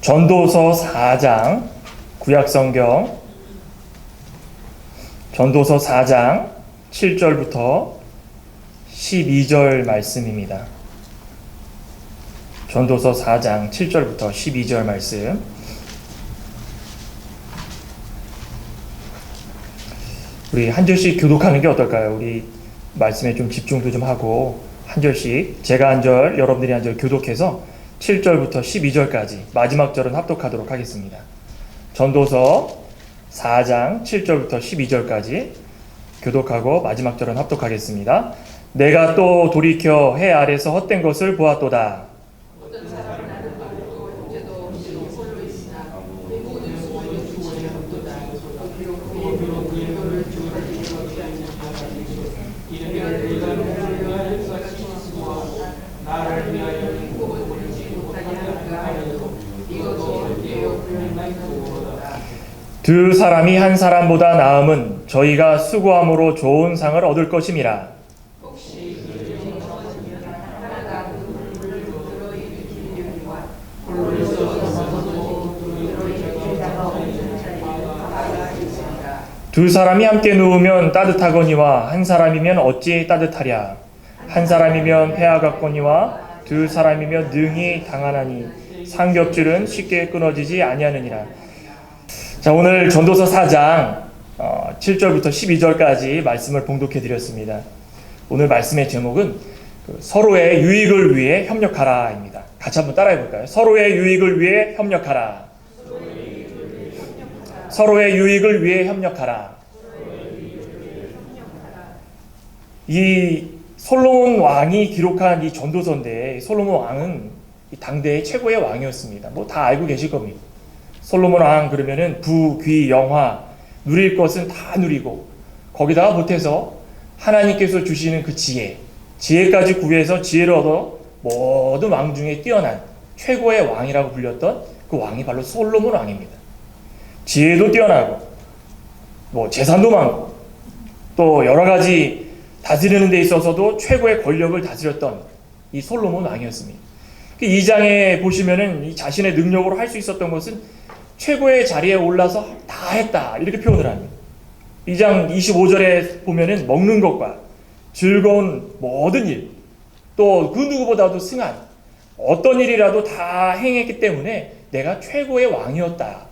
전도서 4장 구약성경 전도서 4장 7절부터 12절 말씀입니다. 전도서 4장 7절부터 12절 말씀. 우리 한 절씩 교독하는 게 어떨까요? 우리 말씀에 좀 집중도 좀 하고 한 절씩 제가 한 절, 여러분들이 한 절 교독해서 7절부터 12절까지 마지막 절은 합독하도록 하겠습니다. 전도서 4장 7절부터 12절까지 교독하고 마지막 절은 합독하겠습니다. 내가 또 돌이켜 해 아래서 헛된 것을 보았도다. 두 사람이 한 사람보다 나음은 저희가 수고함으로 좋은 상을 얻을 것임이라. 두 사람이 함께 누우면 따뜻하거니와 한 사람이면 어찌 따뜻하랴. 한 사람이면 폐하겠거니와 두 사람이면 능히 당하나니 상겹줄은 쉽게 끊어지지 아니하느니라. 자, 오늘 전도서 4장 7절부터 12절까지 말씀을 봉독해 드렸습니다. 오늘 말씀의 제목은 서로의 유익을 위해 협력하라입니다. 같이 한번 따라해 볼까요? 서로의 유익을 위해 협력하라. 서로의 유익을 위해 협력하라. 이 솔로몬 왕이 기록한 이 전도서인데, 솔로몬 왕은 이 당대의 최고의 왕이었습니다. 뭐 다 알고 계실 겁니다. 솔로몬 왕 그러면은 부, 귀, 영화 누릴 것은 다 누리고, 거기다가 못해서 하나님께서 주시는 그 지혜까지 구해서 지혜를 얻어 모든 왕 중에 뛰어난 최고의 왕이라고 불렸던 그 왕이 바로 솔로몬 왕입니다. 지혜도 뛰어나고 뭐 재산도 많고 또 여러 가지 다스리는 데 있어서도 최고의 권력을 다스렸던 이 솔로몬 왕이었습니다. 이 장에 보시면은 이 자신의 능력으로 할 수 있었던 것은 최고의 자리에 올라서 다 했다, 이렇게 표현을 합니다. 이 장 25절에 보면은 먹는 것과 즐거운 모든 일, 또 그 누구보다도 승한 어떤 일이라도 다 행했기 때문에 내가 최고의 왕이었다.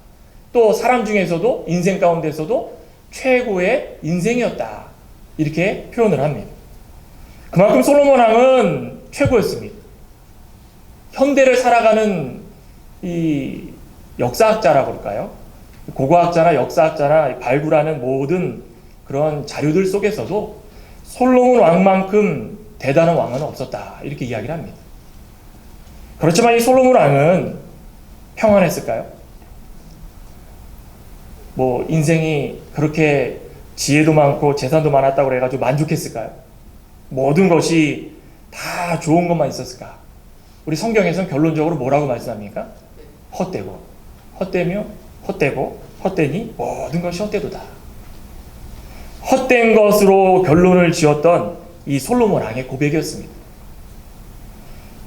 또 사람 중에서도 인생 가운데서도 최고의 인생이었다, 이렇게 표현을 합니다. 그만큼 솔로몬 왕은 최고였습니다. 현대를 살아가는 이 역사학자라고 할까요? 고고학자나 역사학자나 발굴하는 모든 그런 자료들 속에서도 솔로몬 왕만큼 대단한 왕은 없었다, 이렇게 이야기를 합니다. 그렇지만 이 솔로몬 왕은 평안했을까요? 뭐 인생이 그렇게 지혜도 많고 재산도 많았다고 해가지고 만족했을까요? 모든 것이 다 좋은 것만 있었을까? 우리 성경에서는 결론적으로 뭐라고 말씀합니까? 헛되고 헛되며 헛되고 헛되니 모든 것이 헛되도다. 헛된 것으로 결론을 지었던 이 솔로몬 왕의 고백이었습니다.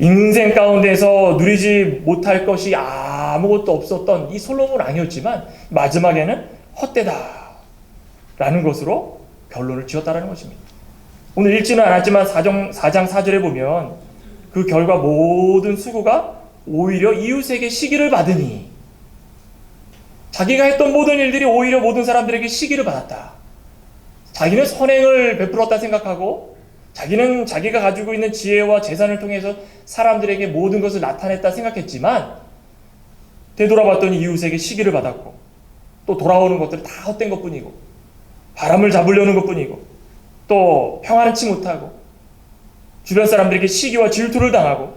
인생 가운데서 누리지 못할 것이 아무것도 없었던 이 솔로몬 왕이었지만 마지막에는 헛되다 라는 것으로 결론을 지었다는 것입니다. 오늘 읽지는 않았지만 4장 4절에 보면 그 결과 모든 수고가 오히려 이웃에게 시기를 받으니, 자기가 했던 모든 일들이 오히려 모든 사람들에게 시기를 받았다. 자기는 선행을 베풀었다 생각하고 자기는 자기가 가지고 있는 지혜와 재산을 통해서 사람들에게 모든 것을 나타냈다 생각했지만 되돌아봤더니 이웃에게 시기를 받았고 또 돌아오는 것들은 다 헛된 것뿐이고 바람을 잡으려는 것뿐이고 또 평안치 못하고 주변 사람들에게 시기와 질투를 당하고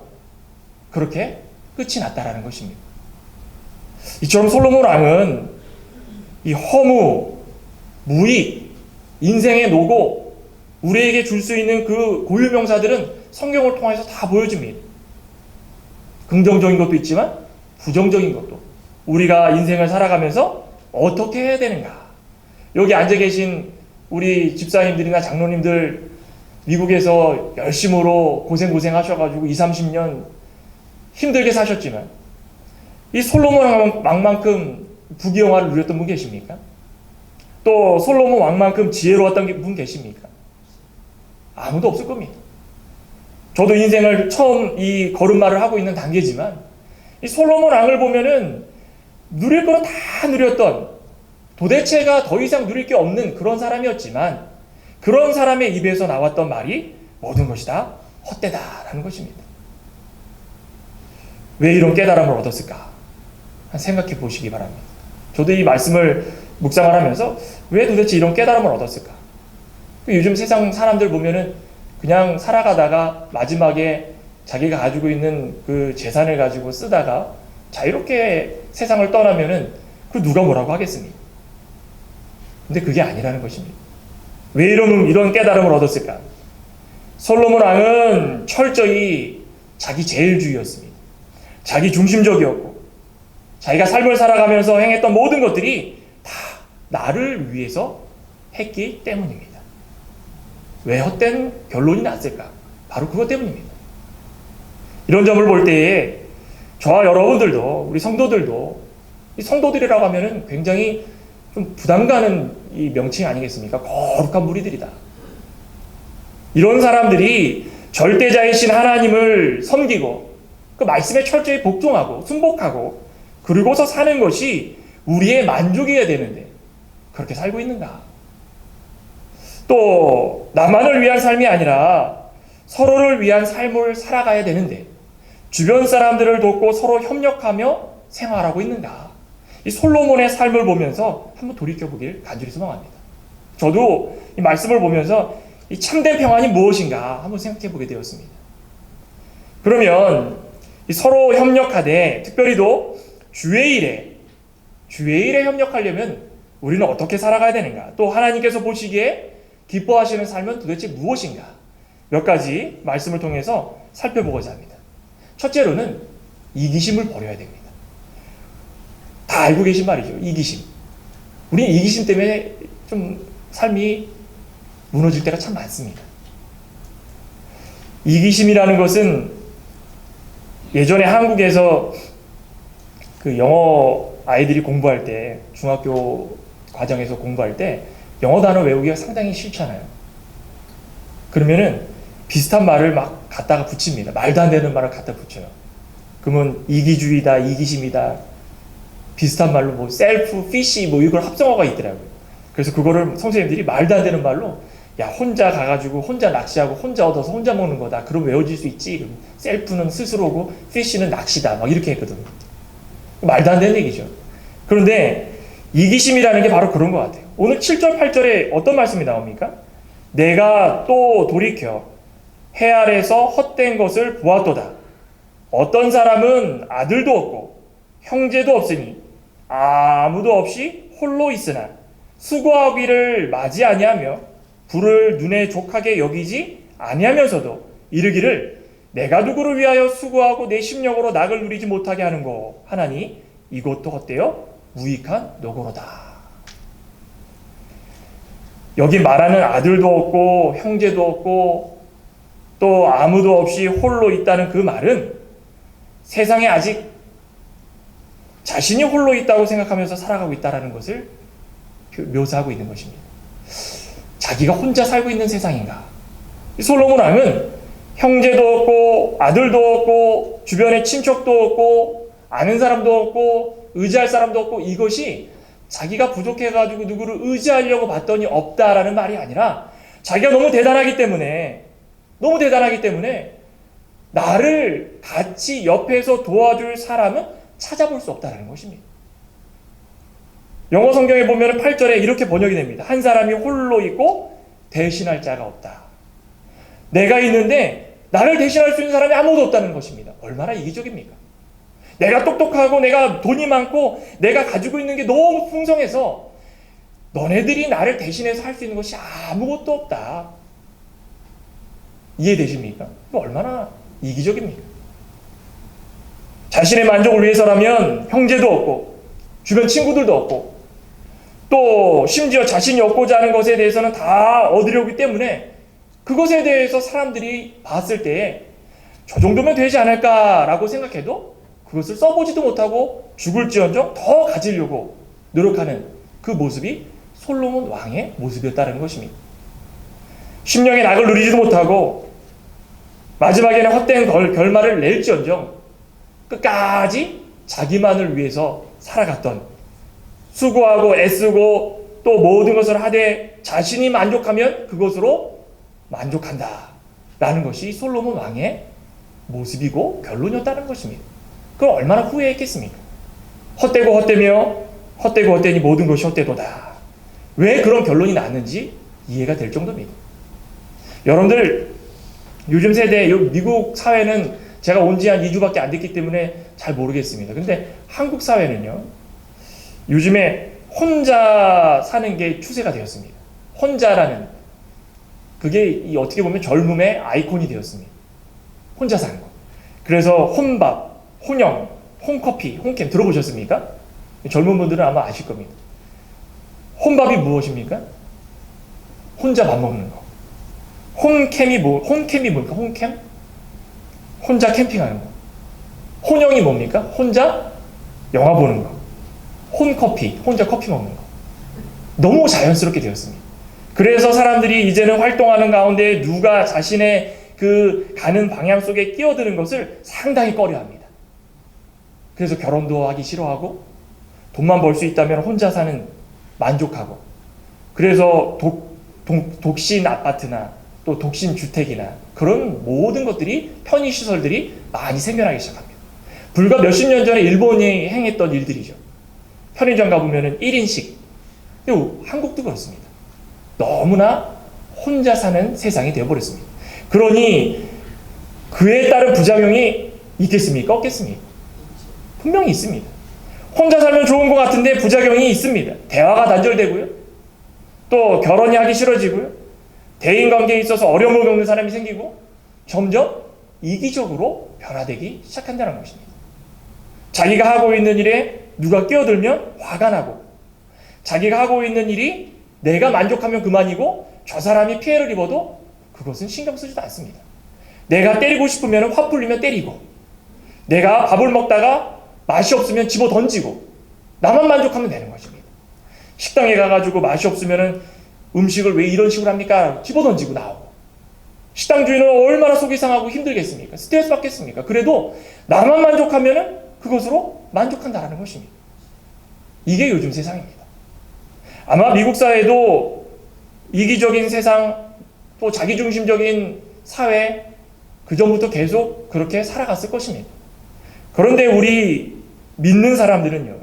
그렇게 끝이 났다라는 것입니다. 이처럼 솔로몬 왕은 이 허무, 무익, 인생의 노고, 우리에게 줄 수 있는 그 고유명사들은 성경을 통해서 다 보여줍니다. 긍정적인 것도 있지만 부정적인 것도, 우리가 인생을 살아가면서 어떻게 해야 되는가. 여기 앉아 계신 우리 집사님들이나 장로님들 미국에서 열심으로 고생 하셔가지고 20, 30년 힘들게 사셨지만 이 솔로몬 왕만큼 부귀영화를 누렸던 분 계십니까? 또 솔로몬 왕만큼 지혜로웠던 분 계십니까? 아무도 없을 겁니다. 저도 인생을 처음 이 걸음마를 하고 있는 단계지만 이 솔로몬 왕을 보면은 누릴 거는 다 누렸던, 도대체가 더 이상 누릴 게 없는 그런 사람이었지만 그런 사람의 입에서 나왔던 말이 모든 것이 다 헛되다라는 것입니다. 왜 이런 깨달음을 얻었을까? 생각해 보시기 바랍니다. 저도 이 말씀을 묵상을 하면서 왜 도대체 이런 깨달음을 얻었을까? 요즘 세상 사람들 보면은 그냥 살아가다가 마지막에 자기가 가지고 있는 그 재산을 가지고 쓰다가 자유롭게 세상을 떠나면은 그 누가 뭐라고 하겠습니까? 근데 그게 아니라는 것입니다. 왜 이런 깨달음을 얻었을까? 솔로몬 왕은 철저히 자기 제일주의였습니다. 자기 중심적이었고 자기가 삶을 살아가면서 행했던 모든 것들이 다 나를 위해서 했기 때문입니다. 왜 헛된 결론이 났을까? 바로 그것 때문입니다. 이런 점을 볼 때에 저와 여러분들도, 우리 성도들도, 이 성도들이라고 하면은 굉장히 좀 부담 가는 이 명칭 아니겠습니까? 거룩한 무리들이다. 이런 사람들이 절대자이신 하나님을 섬기고 그 말씀에 철저히 복종하고 순복하고 그러고서 사는 것이 우리의 만족이어야 되는데 그렇게 살고 있는가? 또 나만을 위한 삶이 아니라 서로를 위한 삶을 살아가야 되는데 주변 사람들을 돕고 서로 협력하며 생활하고 있는가? 이 솔로몬의 삶을 보면서 한번 돌이켜보길 간절히 소망합니다. 저도 이 말씀을 보면서 이 참된 평안이 무엇인가 한번 생각해보게 되었습니다. 그러면 이 서로 협력하되 특별히도 주의 일에 협력하려면 우리는 어떻게 살아가야 되는가? 또 하나님께서 보시기에 기뻐하시는 삶은 도대체 무엇인가? 몇 가지 말씀을 통해서 살펴보고자 합니다. 첫째로는 이기심을 버려야 됩니다. 다 알고 계신 말이죠. 이기심. 우리 이기심 때문에 좀 삶이 무너질 때가 참 많습니다. 이기심이라는 것은 예전에 한국에서 그 영어 아이들이 공부할 때, 중학교 과정에서 공부할 때 영어 단어 외우기가 상당히 싫잖아요. 그러면은 비슷한 말을 막 갖다가 붙입니다. 말도 안 되는 말을 갖다 붙여요. 그러면 이기주의다, 이기심이다, 비슷한 말로 뭐 셀프, 피시 뭐 이걸 합성어가 있더라고요. 그래서 그거를 선생님들이 말도 안 되는 말로 야 혼자 가가지고 혼자 낚시하고 혼자 얻어서 혼자 먹는 거다. 그럼 외워질 수 있지. 그럼 셀프는 스스로고 피시는 낚시다. 막 이렇게 했거든요. 말도 안 되는 얘기죠. 그런데 이기심이라는 게 바로 그런 것 같아요. 오늘 7절, 8절에 어떤 말씀이 나옵니까? 내가 또 돌이켜 해 아래서 헛된 것을 보았도다. 어떤 사람은 아들도 없고 형제도 없으니 아무도 없이 홀로 있으나 수고하기를 맞이 아니하며 불을 눈에 족하게 여기지 아니하면서도 이르기를 내가 누구를 위하여 수고하고 내 심령으로 낙을 누리지 못하게 하는고 하나니 이것도 헛되어 무익한 노고로다. 여기 말하는 아들도 없고 형제도 없고 또 아무도 없이 홀로 있다는 그 말은 세상에 아직 자신이 홀로 있다고 생각하면서 살아가고 있다는 것을 묘사하고 있는 것입니다. 자기가 혼자 살고 있는 세상인가? 솔로몬 왕은 형제도 없고 아들도 없고 주변에 친척도 없고 아는 사람도 없고 의지할 사람도 없고 이것이 자기가 부족해가지고 누구를 의지하려고 봤더니 없다라는 말이 아니라 자기가 너무 대단하기 때문에 나를 같이 옆에서 도와줄 사람은 찾아볼 수 없다라는 것입니다. 영어 성경에 보면 8절에 이렇게 번역이 됩니다. 한 사람이 홀로 있고 대신할 자가 없다. 내가 있는데 나를 대신할 수 있는 사람이 아무도 없다는 것입니다. 얼마나 이기적입니까? 내가 똑똑하고 내가 돈이 많고 내가 가지고 있는 게 너무 풍성해서 너네들이 나를 대신해서 할 수 있는 것이 아무것도 없다. 이해되십니까? 얼마나 이기적입니까? 자신의 만족을 위해서라면 형제도 없고 주변 친구들도 없고 또 심지어 자신이 얻고자 하는 것에 대해서는 다 얻으려기 때문에 그것에 대해서 사람들이 봤을 때 저 정도면 되지 않을까라고 생각해도 그것을 써보지도 못하고 죽을지언정 더 가지려고 노력하는 그 모습이 솔로몬 왕의 모습이었다는 것입니다. 심령의 낙을 누리지도 못하고 마지막에는 헛된 결말을 낼지언정 끝까지 자기만을 위해서 살아갔던, 수고하고 애쓰고 또 모든 것을 하되 자신이 만족하면 그것으로 만족한다 라는 것이 솔로몬 왕의 모습이고 결론이었다는 것입니다. 그걸 얼마나 후회했겠습니까? 헛되고 헛되며 헛되고 헛되니 모든 것이 헛되도다. 왜 그런 결론이 났는지 이해가 될 정도입니다. 여러분들, 요즘 세대, 미국 사회는 제가 온 지 한 2주밖에 안 됐기 때문에 잘 모르겠습니다. 근데 한국 사회는요, 요즘에 혼자 사는 게 추세가 되었습니다. 혼자라는, 그게 어떻게 보면 젊음의 아이콘이 되었습니다. 혼자 사는 거. 그래서 혼밥, 혼영, 홈커피, 홈캠 들어보셨습니까? 젊은 분들은 아마 아실 겁니다. 혼밥이 무엇입니까? 혼자 밥 먹는 거. 홈캠이 뭡니까? 홈캠? 혼자 캠핑하는 거. 혼영이 뭡니까? 혼자 영화 보는 거. 홈커피, 혼자 커피 먹는 거. 너무 자연스럽게 되었습니다. 그래서 사람들이 이제는 활동하는 가운데 누가 자신의 그 가는 방향 속에 끼어드는 것을 상당히 꺼려합니다. 그래서 결혼도 하기 싫어하고 돈만 벌 수 있다면 혼자 사는 만족하고, 그래서 독신 아파트나 또 독신 주택이나 그런 모든 것들이, 편의시설들이 많이 생겨나기 시작합니다. 불과 몇십 년 전에 일본이 행했던 일들이죠. 편의점 가보면 1인식. 한국도 그렇습니다. 너무나 혼자 사는 세상이 되어버렸습니다. 그러니 그에 따른 부작용이 있겠습니까? 없겠습니까? 분명히 있습니다. 혼자 살면 좋은 것 같은데 부작용이 있습니다. 대화가 단절되고요. 또 결혼이 하기 싫어지고요. 대인관계에 있어서 어려움을 겪는 사람이 생기고 점점 이기적으로 변화되기 시작한다는 것입니다. 자기가 하고 있는 일에 누가 끼어들면 화가 나고, 자기가 하고 있는 일이 내가 만족하면 그만이고 저 사람이 피해를 입어도 그것은 신경 쓰지도 않습니다. 내가 때리고 싶으면 화 풀리면 때리고, 내가 밥을 먹다가 맛이 없으면 집어 던지고, 나만 만족하면 되는 것입니다. 식당에 가가지고 맛이 없으면 음식을 왜 이런 식으로 합니까? 집어 던지고 나오고. 식당 주인은 얼마나 속이 상하고 힘들겠습니까? 스트레스 받겠습니까? 그래도 나만 만족하면 그것으로 만족한다는 것입니다. 이게 요즘 세상입니다. 아마 미국 사회도 이기적인 세상, 또 자기중심적인 사회, 그전부터 계속 그렇게 살아갔을 것입니다. 그런데 우리 믿는 사람들은요,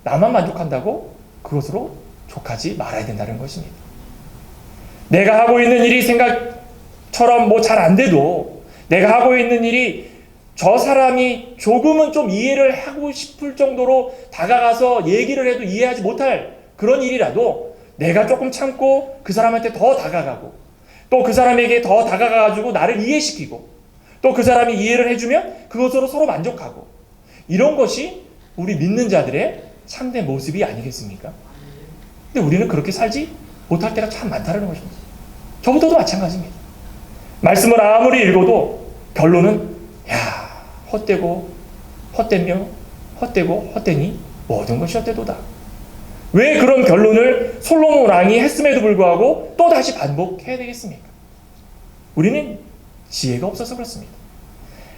나만 만족한다고 그것으로 족하지 말아야 된다는 것입니다. 내가 하고 있는 일이 생각처럼 잘 안 돼도, 내가 하고 있는 일이 저 사람이 조금은 좀 이해를 하고 싶을 정도로 다가가서 얘기를 해도 이해하지 못할 그런 일이라도 내가 조금 참고 그 사람한테 더 다가가고, 또 그 사람에게 더 다가가가지고 나를 이해시키고, 또 그 사람이 이해를 해주면 그것으로 서로 만족하고, 이런 것이 우리 믿는 자들의 참된 모습이 아니겠습니까? 근데 우리는 그렇게 살지 못할 때가 참 많다는 것입니다. 저부터도 마찬가지입니다. 말씀을 아무리 읽어도 결론은 헛되고 헛되며 헛되고 헛되니 모든 것이 헛되도다. 왜 그런 결론을 솔로몬 왕이 했음에도 불구하고 또다시 반복해야 되겠습니까? 우리는 지혜가 없어서 그렇습니다.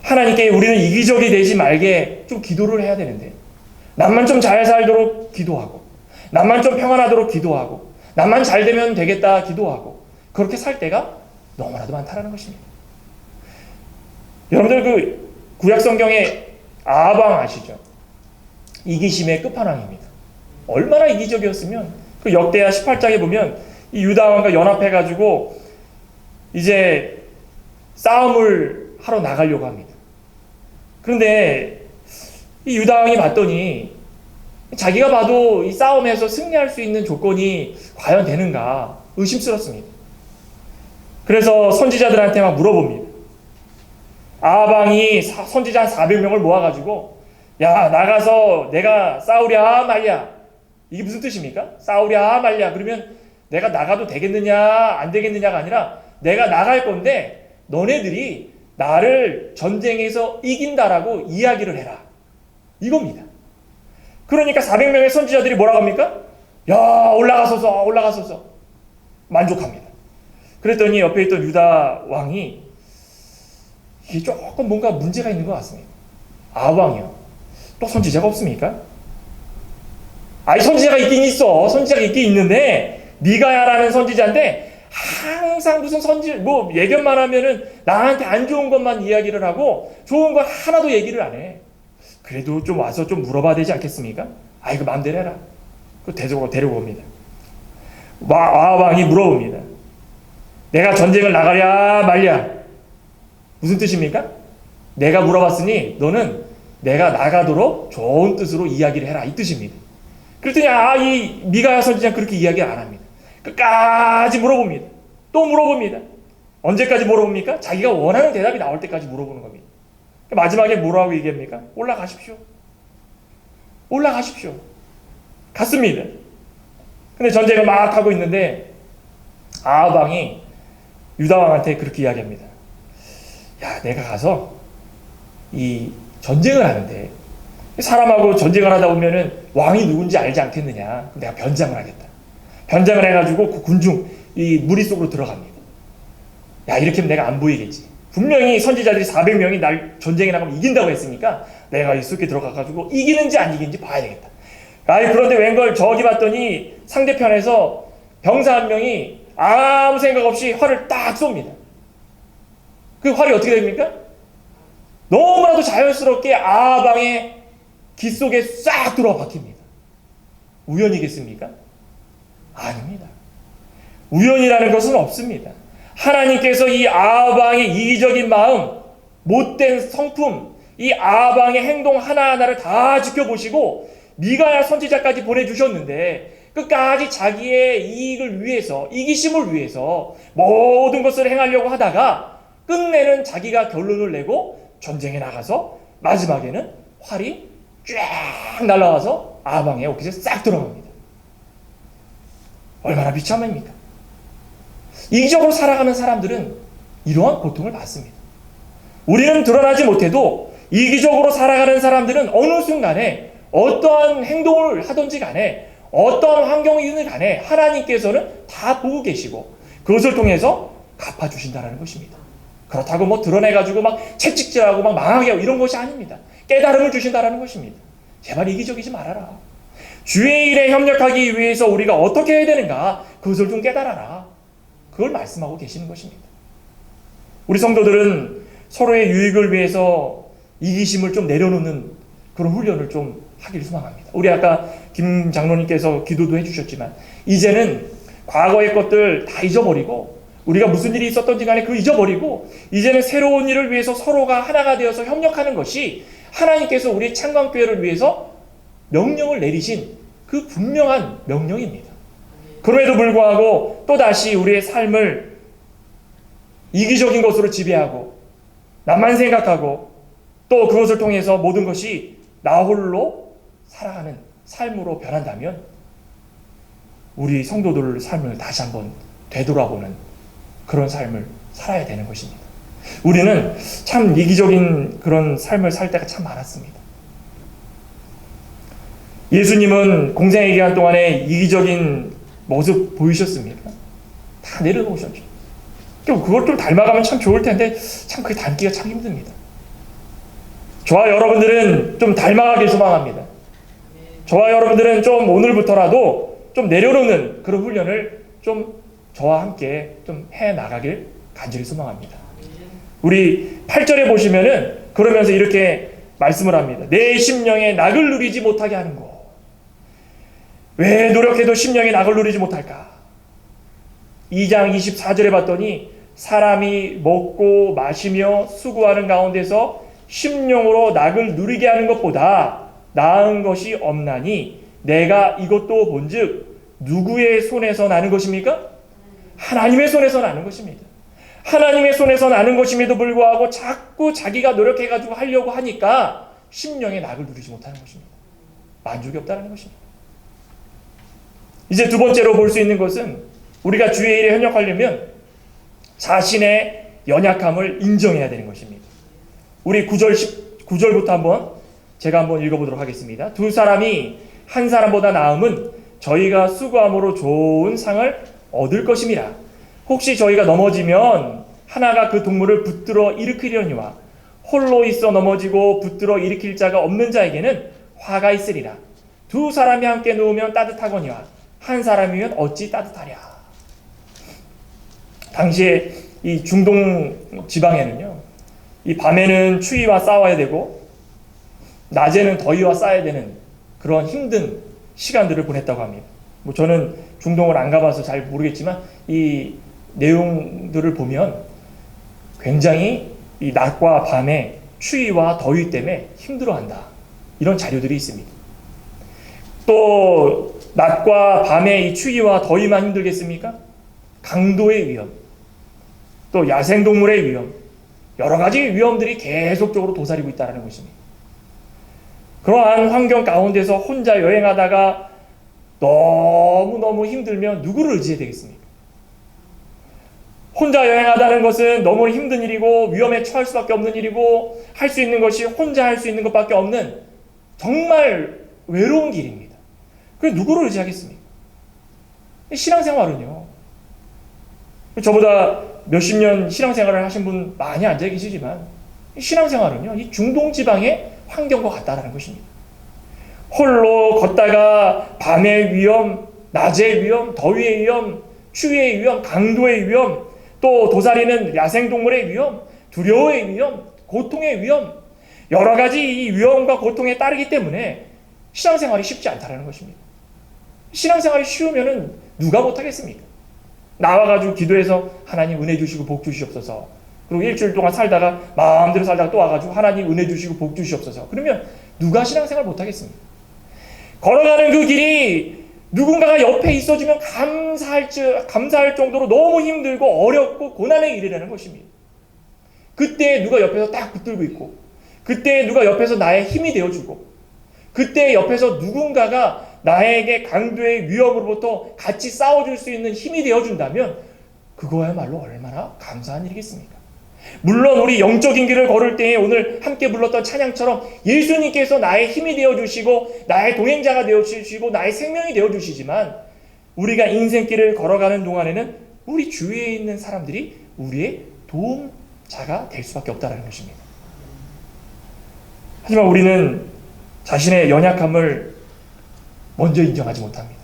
하나님께 우리는 이기적이 되지 말게 좀 기도를 해야 되는데, 나만 좀 잘 살도록 기도하고, 나만 좀 평안하도록 기도하고, 나만 잘 되면 되겠다 기도하고, 그렇게 살 때가 너무나도 많다는 것입니다. 여러분들 그 구약성경의 아방 아시죠? 이기심의 끝판왕입니다. 얼마나 이기적이었으면, 그 역대하 18장에 보면 이 유다 왕과 연합해가지고 이제 싸움을 하러 나가려고 합니다. 그런데 이 유다 왕이 봤더니 자기가 봐도 이 싸움에서 승리할 수 있는 조건이 과연 되는가 의심스럽습니다. 그래서 선지자들한테 막 물어봅니다. 아방이 선지자 한 400명을 모아가지고, 야, 나가서 내가 싸우랴 말랴. 이게 무슨 뜻입니까? 싸우랴 말랴. 그러면 내가 나가도 되겠느냐 안 되겠느냐가 아니라 내가 나갈 건데 너네들이 나를 전쟁에서 이긴다라고 이야기를 해라. 이겁니다. 그러니까 400명의 선지자들이 뭐라고 합니까? 야, 올라가소서, 올라가소서. 만족합니다. 그랬더니 옆에 있던 유다 왕이 이게 조금 뭔가 문제가 있는 것 같습니다. 아왕이요. 또 선지자가 없습니까? 아니, 선지자가 있긴 있어. 선지자가 있긴 있는데 미가야라는 선지자인데 항상 무슨 예견만 하면은 나한테 안 좋은 것만 이야기를 하고 좋은 건 하나도 얘기를 안 해. 그래도 좀 와서 좀 물어봐야 되지 않겠습니까? 아이고, 마음대로 해라. 그 데리고 옵니다. 아왕이 물어봅니다. 내가 전쟁을 나가랴 말랴. 무슨 뜻입니까? 내가 물어봤으니 너는 내가 나가도록 좋은 뜻으로 이야기를 해라. 이 뜻입니다. 그랬더니 이 미가야 선지자는 그렇게 이야기 안 합니다. 끝까지 물어봅니다. 또 물어봅니다. 언제까지 물어봅니까? 자기가 원하는 대답이 나올 때까지 물어보는 겁니다. 마지막에 뭐라고 얘기합니까? 올라가십시오. 올라가십시오. 갔습니다. 근데 전쟁을 막 하고 있는데 아합왕이 유다왕한테 그렇게 이야기합니다. 야, 내가 가서 이 전쟁을 하는데 사람하고 전쟁을 하다 보면은 왕이 누군지 알지 않겠느냐. 그럼 내가 변장을 하겠다. 변장을 해가지고 그 군중 이 무리 속으로 들어갑니다. 야, 이렇게 하면 내가 안 보이겠지. 분명히 선지자들이 400명이 날 전쟁에 나가면 이긴다고 했으니까 내가 이 숲에 들어가가지고 이기는지 안 이기는지 봐야 되겠다. 그런데 웬걸 저기 봤더니 상대편에서 병사 한 명이 아무 생각 없이 활을 딱 쏩니다. 그 활이 어떻게 됩니까? 너무나도 자연스럽게 아방의 귀 속에 싹 들어와 박힙니다. 우연이겠습니까? 아닙니다. 우연이라는 것은 없습니다. 하나님께서 이 아방의 이기적인 마음, 못된 성품, 이 아방의 행동 하나하나를 다 지켜보시고 미가야 선지자까지 보내주셨는데 끝까지 자기의 이익을 위해서, 이기심을 위해서 모든 것을 행하려고 하다가 끝내는 자기가 결론을 내고 전쟁에 나가서 마지막에는 활이 쫙 날아와서 아방의 옷깃에 싹 들어갑니다. 얼마나 비참합니까? 이기적으로 살아가는 사람들은 이러한 고통을 받습니다. 우리는 드러나지 못해도 이기적으로 살아가는 사람들은 어느 순간에 어떠한 행동을 하든지 간에 어떠한 환경이든 간에 하나님께서는 다 보고 계시고 그것을 통해서 갚아주신다는 것입니다. 그렇다고 뭐 드러내가지고 막 채찍질하고 막 망하게 하고 이런 것이 아닙니다. 깨달음을 주신다는 것입니다. 제발 이기적이지 말아라. 주의 일에 협력하기 위해서 우리가 어떻게 해야 되는가 그것을 좀 깨달아라. 그걸 말씀하고 계시는 것입니다. 우리 성도들은 서로의 유익을 위해서 이기심을 좀 내려놓는 그런 훈련을 좀 하기를 소망합니다. 우리 아까 김 장로님께서 기도도 해주셨지만 이제는 과거의 것들 다 잊어버리고 우리가 무슨 일이 있었던지 간에 그거 잊어버리고 이제는 새로운 일을 위해서 서로가 하나가 되어서 협력하는 것이 하나님께서 우리 창광교회를 위해서 명령을 내리신 그 분명한 명령입니다. 그럼에도 불구하고 또다시 우리의 삶을 이기적인 것으로 지배하고 나만 생각하고 또 그것을 통해서 모든 것이 나 홀로 살아가는 삶으로 변한다면 우리 성도들 삶을 다시 한번 되돌아보는 그런 삶을 살아야 되는 것입니다. 우리는 참 이기적인 그런 삶을 살 때가 참 많았습니다. 예수님은 공생의 기간 동안에 이기적인 모습 보이셨습니까? 다 내려놓으셨죠. 그걸 좀 닮아가면 참 좋을 텐데 참 그게 닮기가 참 힘듭니다. 저와 여러분들은 좀 닮아가길 소망합니다. 저와 여러분들은 좀 오늘부터라도 좀 내려놓는 그런 훈련을 좀 저와 함께 좀 해나가길 간절히 소망합니다. 우리 8절에 보시면은 그러면서 이렇게 말씀을 합니다. 내 심령에 낙을 누리지 못하게 하는 것. 왜 노력해도 심령에 낙을 누리지 못할까? 2장 24절에 봤더니 사람이 먹고 마시며 수고하는 가운데서 심령으로 낙을 누리게 하는 것보다 나은 것이 없나니 내가 이것도 본즉 누구의 손에서 나는 것입니까? 하나님의 손에서 나는 것입니다. 하나님의 손에서 나는 것임에도 불구하고 자꾸 자기가 노력해가지고 하려고 하니까 심령의 낙을 누리지 못하는 것입니다. 만족이 없다는 것입니다. 이제 두 번째로 볼 수 있는 것은 우리가 주의 일에 협력하려면 자신의 연약함을 인정해야 되는 것입니다. 우리 9절부터 제가 한번 읽어보도록 하겠습니다. 두 사람이 한 사람보다 나음은 저희가 수고함으로 좋은 상을 얻을 것임이라. 혹시 저희가 넘어지면 하나가 그 동물을 붙들어 일으키려니와 홀로 있어 넘어지고 붙들어 일으킬 자가 없는 자에게는 화가 있으리라. 두 사람이 함께 누우면 따뜻하거니와 한 사람이면 어찌 따뜻하랴. 당시에 이 중동 지방에는요, 이 밤에는 추위와 싸워야 되고 낮에는 더위와 싸워야 되는 그런 힘든 시간들을 보냈다고 합니다. 뭐 저는 중동을 안 가봐서 잘 모르겠지만 이 내용들을 보면 굉장히 이 낮과 밤의 추위와 더위 때문에 힘들어한다, 이런 자료들이 있습니다. 또 낮과 밤의 이 추위와 더위만 힘들겠습니까? 강도의 위험, 또 야생동물의 위험, 여러 가지 위험들이 계속적으로 도사리고 있다는 것입니다. 그러한 환경 가운데서 혼자 여행하다가 너무너무 힘들면 누구를 의지해야 되겠습니까? 혼자 여행하다는 것은 너무 힘든 일이고 위험에 처할 수밖에 없는 일이고 할 수 있는 것이 혼자 할 수 있는 것밖에 없는 정말 외로운 길입니다. 그래서 누구를 의지하겠습니까? 신앙생활은요, 저보다 몇십 년 신앙생활을 하신 분 많이 앉아 계시지만 신앙생활은요, 이 중동지방의 환경과 같다라는 것입니다. 홀로 걷다가 밤의 위험, 낮의 위험, 더위의 위험, 추위의 위험, 강도의 위험, 또 도사리는 야생동물의 위험, 두려움의 위험, 고통의 위험, 여러 가지 이 위험과 고통에 따르기 때문에 신앙생활이 쉽지 않다는 것입니다. 신앙생활이 쉬우면은 누가 못하겠습니까? 나와가지고 기도해서 하나님 은혜 주시고 복 주시옵소서. 그리고 일주일 동안 살다가 마음대로 살다가 또 와가지고 하나님 은혜 주시고 복 주시옵소서. 그러면 누가 신앙생활 못하겠습니까? 걸어가는 그 길이 누군가가 옆에 있어주면 감사할 정도로 너무 힘들고 어렵고 고난의 일이라는 것입니다. 그때 누가 옆에서 딱 붙들고 있고, 그때 누가 옆에서 나의 힘이 되어주고, 그때 옆에서 누군가가 나에게 강도의 위협으로부터 같이 싸워줄 수 있는 힘이 되어준다면 그거야말로 얼마나 감사한 일이겠습니까? 물론 우리 영적인 길을 걸을 때에 오늘 함께 불렀던 찬양처럼 예수님께서 나의 힘이 되어주시고 나의 동행자가 되어주시고 나의 생명이 되어주시지만 우리가 인생길을 걸어가는 동안에는 우리 주위에 있는 사람들이 우리의 도움자가 될 수밖에 없다는 것입니다. 하지만 우리는 자신의 연약함을 먼저 인정하지 못합니다.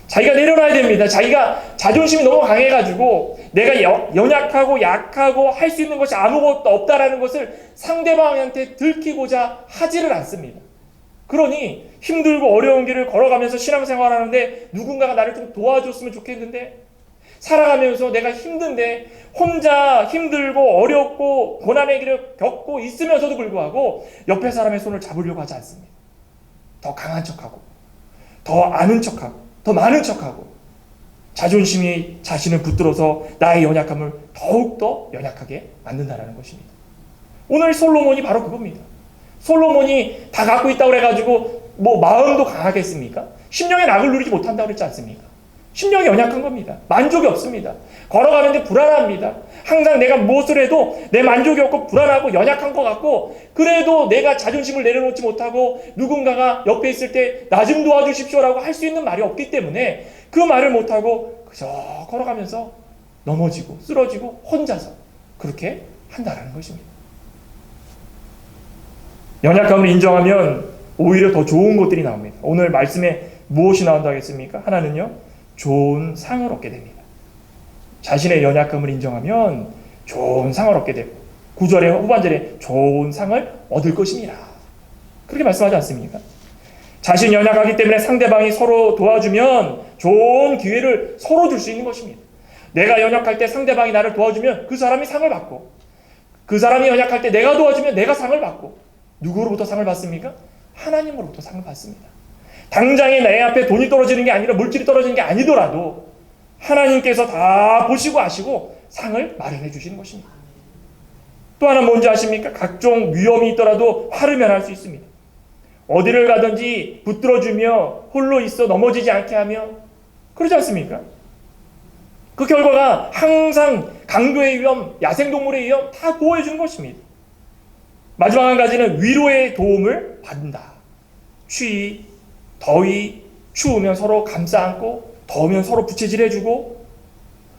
자기가 내려놔야 됩니다. 자기가 자존심이 너무 강해가지고 내가 연약하고 약하고 할 수 있는 것이 아무것도 없다라는 것을 상대방한테 들키고자 하지를 않습니다. 그러니 힘들고 어려운 길을 걸어가면서 신앙생활하는데 누군가가 나를 좀 도와줬으면 좋겠는데, 살아가면서 내가 힘든데 혼자 힘들고 어렵고 고난의 길을 겪고 있으면서도 불구하고 옆에 사람의 손을 잡으려고 하지 않습니다. 더 강한 척하고 더 아는 척하고 더 많은 척하고 자존심이 자신을 붙들어서 나의 연약함을 더욱더 연약하게 만든다는 것입니다. 오늘 솔로몬이 바로 그겁니다. 솔로몬이 다 갖고 있다고 그래가지고 뭐 마음도 강하겠습니까? 심령의 낙을 누리지 못한다고 그랬지 않습니까? 심령이 연약한 겁니다. 만족이 없습니다. 걸어가는데 불안합니다. 항상 내가 무엇을 해도 내 만족이 없고 불안하고 연약한 것 같고, 그래도 내가 자존심을 내려놓지 못하고 누군가가 옆에 있을 때 나 좀 도와주십시오라고 할 수 있는 말이 없기 때문에 그 말을 못하고 그저 걸어가면서 넘어지고 쓰러지고 혼자서 그렇게 한다는 것입니다. 연약함을 인정하면 오히려 더 좋은 것들이 나옵니다. 오늘 말씀에 무엇이 나온다고 했습니까? 하나는요, 좋은 상을 얻게 됩니다. 자신의 연약함을 인정하면 좋은 상을 얻게 되고 9절의 후반절에 좋은 상을 얻을 것입니다. 그렇게 말씀하지 않습니까? 자신이 연약하기 때문에 상대방이 서로 도와주면 좋은 기회를 서로 줄 수 있는 것입니다. 내가 연약할 때 상대방이 나를 도와주면 그 사람이 상을 받고, 그 사람이 연약할 때 내가 도와주면 내가 상을 받고, 누구로부터 상을 받습니까? 하나님으로부터 상을 받습니다. 당장에 내 앞에 돈이 떨어지는 게 아니라 물질이 떨어지는 게 아니더라도 하나님께서 다 보시고 아시고 상을 마련해 주시는 것입니다. 또 하나 뭔지 아십니까? 각종 위험이 있더라도 화를 면할 수 있습니다. 어디를 가든지 붙들어주며 홀로 있어 넘어지지 않게 하며, 그러지 않습니까? 그 결과가 항상 강도의 위험, 야생동물의 위험 다 보호해 주는 것입니다. 마지막 한 가지는 위로의 도움을 받는다. 추위, 더위, 추우면 서로 감싸 안고, 더우면 서로 부채질해 주고,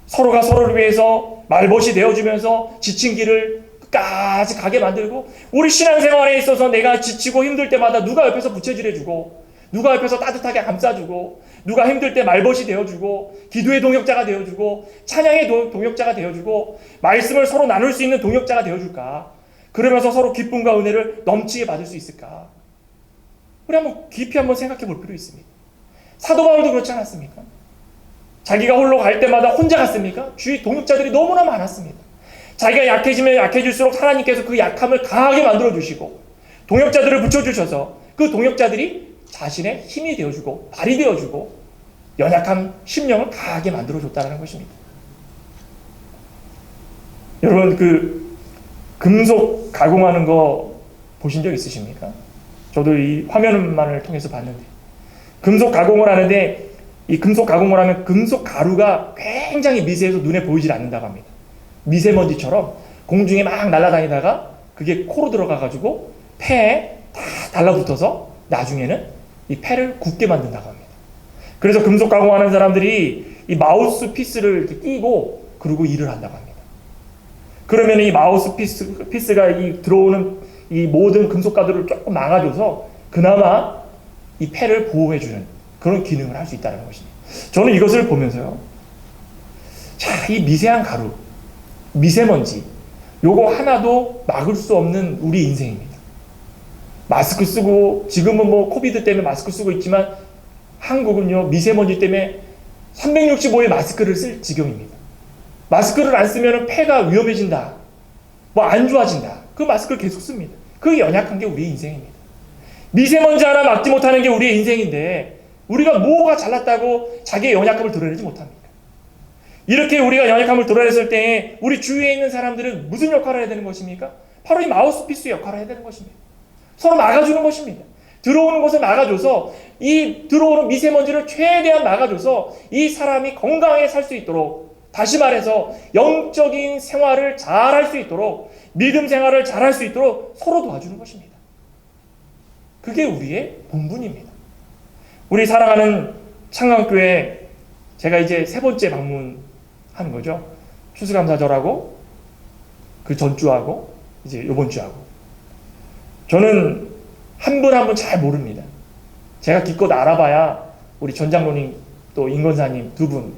서로가 서로를 위해서 말벗이 되어주면서 지친 길을 끝까지 가게 만들고, 우리 신앙생활에 있어서 내가 지치고 힘들 때마다 누가 옆에서 부채질해 주고, 누가 옆에서 따뜻하게 감싸주고, 누가 힘들 때 말벗이 되어주고, 기도의 동역자가 되어주고, 찬양의 동역자가 되어주고, 말씀을 서로 나눌 수 있는 동역자가 되어줄까? 그러면서 서로 기쁨과 은혜를 넘치게 받을 수 있을까? 우리 한번 깊이 한번 생각해 볼 필요 있습니다. 사도 바울도 그렇지 않았습니까? 자기가 홀로 갈 때마다 혼자 갔습니까? 주위 동역자들이 너무나 많았습니다. 자기가 약해지면 약해질수록 하나님께서 그 약함을 강하게 만들어주시고, 동역자들을 붙여주셔서 그 동역자들이 자신의 힘이 되어주고, 발이 되어주고, 연약한 심령을 강하게 만들어줬다는 것입니다. 여러분, 금속 가공하는 거 보신 적 있으십니까? 저도 이 화면만을 통해서 봤는데, 금속 가공을 하는데, 이 금속 가공을 하면 금속 가루가 굉장히 미세해서 눈에 보이질 않는다고 합니다. 미세먼지처럼 공중에 막 날아다니다가 그게 코로 들어가가지고 폐에 다 달라붙어서 나중에는 이 폐를 굳게 만든다고 합니다. 그래서 금속 가공하는 사람들이 이 마우스 피스를 이렇게 끼고 그러고 일을 한다고 합니다. 그러면 이 마우스 피스가 이 들어오는 이 모든 금속 가루를 조금 막아줘서 그나마 이 폐를 보호해주는 그런 기능을 할 수 있다는 것입니다. 저는 이것을 보면서요, 자, 이 미세한 가루, 미세먼지, 요거 하나도 막을 수 없는 우리 인생입니다. 마스크 쓰고, 지금은 뭐 코비드 때문에 마스크 쓰고 있지만 한국은요, 미세먼지 때문에 365일 마스크를 쓸 지경입니다. 마스크를 안 쓰면 폐가 위험해진다, 뭐 안 좋아진다, 그 마스크를 계속 씁니다. 그게 연약한 게 우리의 인생입니다. 미세먼지 하나 막지 못하는 게 우리의 인생인데, 우리가 뭐가 잘났다고 자기의 연약함을 드러내지 못합니까? 이렇게 우리가 연약함을 드러냈을 때 우리 주위에 있는 사람들은 무슨 역할을 해야 되는 것입니까? 바로 이 마우스피스 역할을 해야 되는 것입니다. 서로 막아주는 것입니다. 들어오는 것을 막아줘서, 이 들어오는 미세먼지를 최대한 막아줘서 이 사람이 건강하게 살 수 있도록, 다시 말해서 영적인 생활을 잘 할 수 있도록, 믿음 생활을 잘 할 수 있도록 서로 도와주는 것입니다. 그게 우리의 본분입니다. 우리 사랑하는 창강교회, 제가 이제 3번째 방문하는 거죠. 추수감사절하고 그 전주하고 이제 이번 주하고. 저는 한 분 한 분 잘 모릅니다. 제가 기껏 알아봐야 우리 전장로님, 또 임건사님 2분,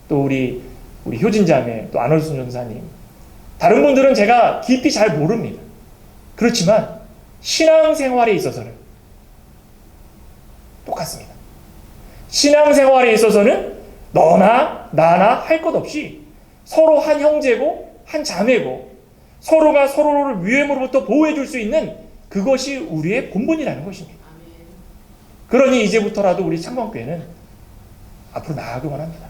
또 우리 효진자매, 또 안월순 전사님, 다른 분들은 제가 깊이 잘 모릅니다. 그렇지만 신앙생활에 있어서는 똑같습니다. 신앙생활에 있어서는 너나 나나 할 것 없이 서로 한 형제고 한 자매고, 서로가 서로를 위험으로부터 보호해 줄 수 있는 그것이 우리의 본분이라는 것입니다. 그러니 이제부터라도 우리 창광교회는 앞으로 나아가기만 합니다.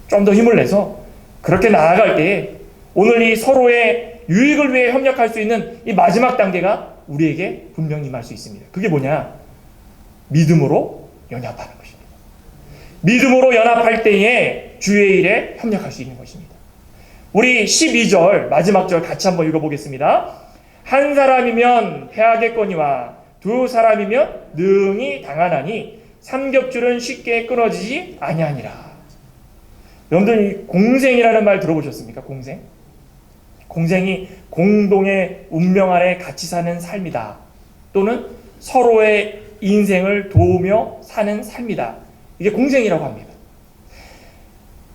좀 더 힘을 내서 그렇게 나아갈 때에 오늘 이 서로의 유익을 위해 협력할 수 있는 이 마지막 단계가 우리에게 분명히 임할 수 있습니다. 그게 뭐냐? 믿음으로 연합하는 것입니다. 믿음으로 연합할 때에 주의 일에 협력할 수 있는 것입니다. 우리 12절 마지막 절 같이 한번 읽어보겠습니다. 한 사람이면 해하겠거니와 두 사람이면 능히 당하나니 삼겹줄은 쉽게 끊어지지 아니하니라. 여러분들 이 공생이라는 말 들어보셨습니까? 공생? 공생이 공동의 운명 아래 같이 사는 삶이다, 또는 서로의 인생을 도우며 사는 삶이다. 이게 공생이라고 합니다.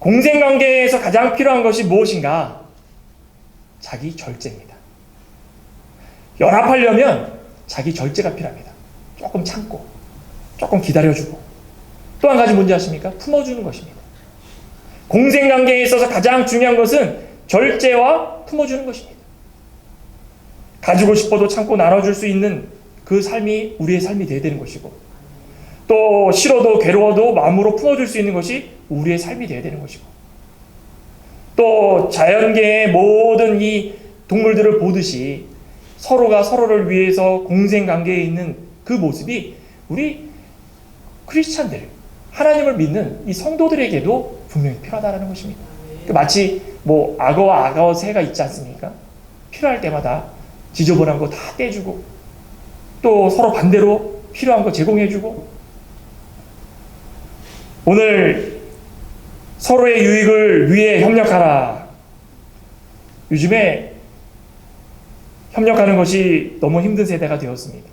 공생관계에서 가장 필요한 것이 무엇인가? 자기 절제입니다. 연합하려면 자기 절제가 필요합니다. 조금 참고, 조금 기다려주고, 또 한 가지 뭔지 아십니까? 품어주는 것입니다. 공생관계에 있어서 가장 중요한 것은 절제와 품어주는 것입니다. 가지고 싶어도 참고 나눠줄 수 있는 그 삶이 우리의 삶이 되어야 되는 것이고, 또 싫어도 괴로워도 마음으로 품어줄 수 있는 것이 우리의 삶이 되어야 되는 것이고, 또 자연계의 모든 이 동물들을 보듯이 서로가 서로를 위해서 공생관계에 있는 그 모습이 우리 크리스찬들, 하나님을 믿는 이 성도들에게도 분명히 필요하다는 것입니다. 마치 뭐 악어와 악어 새가 있지 않습니까? 필요할 때마다 지저분한 거 다 떼주고 또 서로 반대로 필요한 거 제공해주고 오늘 서로의 유익을 위해 협력하라. 요즘에 협력하는 것이 너무 힘든 세대가 되었습니다.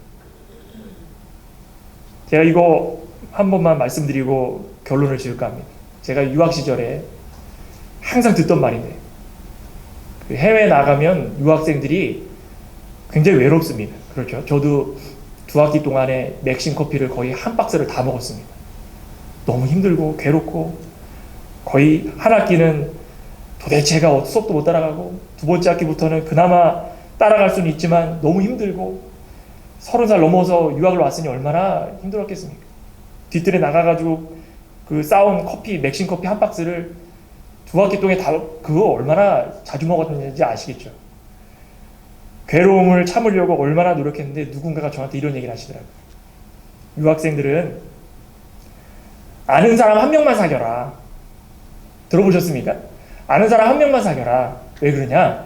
제가 이거 한 번만 말씀드리고 결론을 지을까 합니다. 제가 유학 시절에 항상 듣던 말인데 해외에 나가면 유학생들이 굉장히 외롭습니다. 그렇죠. 저도 2학기 동안에 맥심 커피를 거의 한 박스를 다 먹었습니다. 너무 힘들고 괴롭고 거의 한 학기는 도대체가 수업도 못 따라가고 두 번째 학기부터는 그나마 따라갈 수는 있지만 너무 힘들고 30살 넘어서 유학을 왔으니 얼마나 힘들었겠습니까? 뒷뜰에 나가가지고 그 싸온 커피, 맥심 커피 한 박스를 2학기 동안에 다 그거 얼마나 자주 먹었는지 아시겠죠? 괴로움을 참으려고 얼마나 노력했는데 누군가가 저한테 이런 얘기를 하시더라고요. 유학생들은 아는 사람 한 명만 사겨라. 들어보셨습니까? 아는 사람 한 명만 사겨라. 왜 그러냐?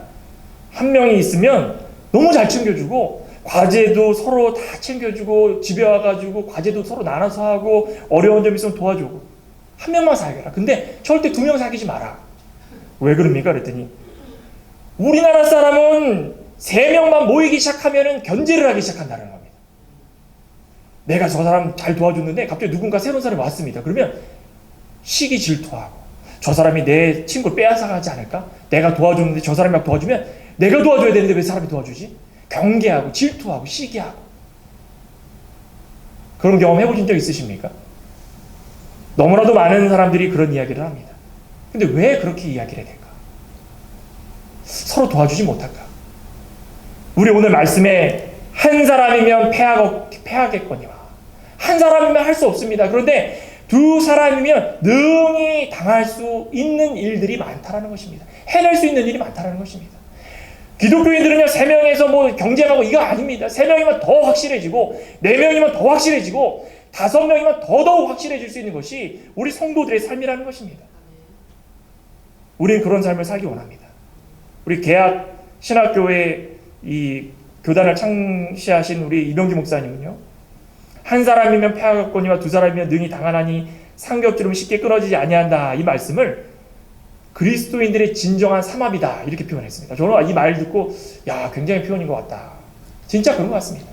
한 명이 있으면 너무 잘 챙겨주고 과제도 서로 다 챙겨주고 집에 와가지고 과제도 서로 나눠서 하고 어려운 점 있으면 도와주고 한 명만 사겨라. 근데 절대 2명 사귀지 마라. 왜 그럽니까? 그랬더니 우리나라 사람은 3명만 모이기 시작하면 견제를 하기 시작한다는 겁니다. 내가 저 사람 잘 도와줬는데 갑자기 누군가 새로운 사람이 왔습니다. 그러면 시기 질투하고 저 사람이 내 친구를 빼앗아가지 않을까? 내가 도와줬는데 저 사람이 막 도와주면 내가 도와줘야 되는데 왜 사람이 도와주지? 경계하고 질투하고 시기하고. 그런 경험 해보신 적 있으십니까? 너무나도 많은 사람들이 그런 이야기를 합니다. 근데 왜 그렇게 이야기를 해야 될까? 서로 도와주지 못할까? 우리 오늘 말씀에 한 사람이면 패하겠거니와 한 사람이면 할 수 없습니다. 그런데 2 사람이면 능히 당할 수 있는 일들이 많다라는 것입니다. 해낼 수 있는 일이 많다라는 것입니다. 기독교인들은요 3명에서 뭐 경쟁하고 이거 아닙니다. 3명이면 더 확실해지고 4명이면 더 확실해지고 5명이면 더더욱 확실해질 수 있는 것이 우리 성도들의 삶이라는 것입니다. 우리는 그런 삶을 살기 원합니다. 우리 개학 신학교의 이 교단을 창시하신 우리 이병기 목사님은요, 한 사람이면 패하겠거니와 2 사람이면 능히 당하나니 삼겹줄은 쉽게 끊어지지 아니한다. 이 말씀을 그리스도인들의 진정한 삼합이다 이렇게 표현했습니다. 저는 이 말 듣고 야 굉장히 표현인 것 같다. 진짜 그런 것 같습니다.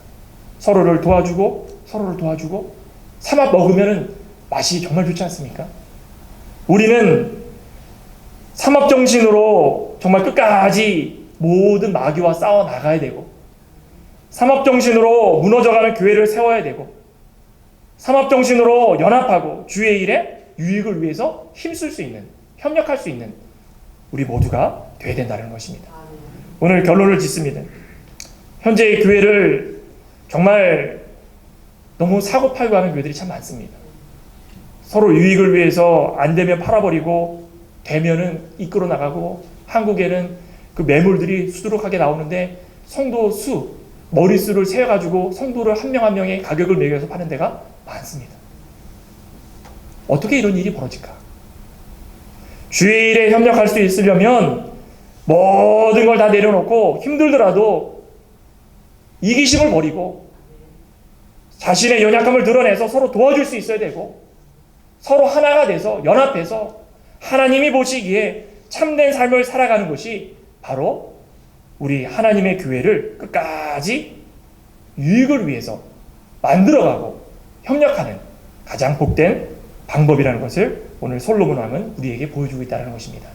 서로를 도와주고 삼합 먹으면 맛이 정말 좋지 않습니까? 우리는 삼합 정신으로 정말 끝까지 모든 마귀와 싸워 나가야 되고 삼합 정신으로 무너져가는 교회를 세워야 되고 삼합 정신으로 연합하고 주의 일에 유익을 위해서 힘쓸 수 있는 협력할 수 있는 우리 모두가 되어야 된다는 것입니다. 오늘 결론을 짓습니다. 현재의 교회를 정말 너무 사고팔고 하는 교회들이 참 많습니다. 서로 유익을 위해서 안 되면 팔아버리고 되면은 이끌어 나가고 한국에는 그 매물들이 수두룩하게 나오는데 성도 수, 머릿수를 세어가지고 성도를 한 명 한 명의 가격을 매겨서 파는 데가 많습니다. 어떻게 이런 일이 벌어질까? 주의 일에 협력할 수 있으려면 모든 걸 다 내려놓고 힘들더라도 이기심을 버리고 자신의 연약함을 드러내서 서로 도와줄 수 있어야 되고 서로 하나가 돼서 연합해서 하나님이 보시기에 참된 삶을 살아가는 것이 바로 우리 하나님의 교회를 끝까지 유익을 위해서 만들어가고 협력하는 가장 복된 방법이라는 것을 오늘 솔로몬 왕은 우리에게 보여주고 있다는 것입니다.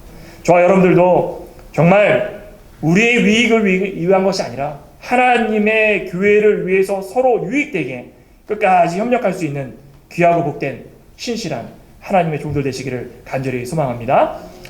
저와 여러분들도 정말 우리의 유익을 위한 것이 아니라 하나님의 교회를 위해서 서로 유익되게 끝까지 협력할 수 있는 귀하고 복된 신실한 하나님의 종들 되시기를 간절히 소망합니다.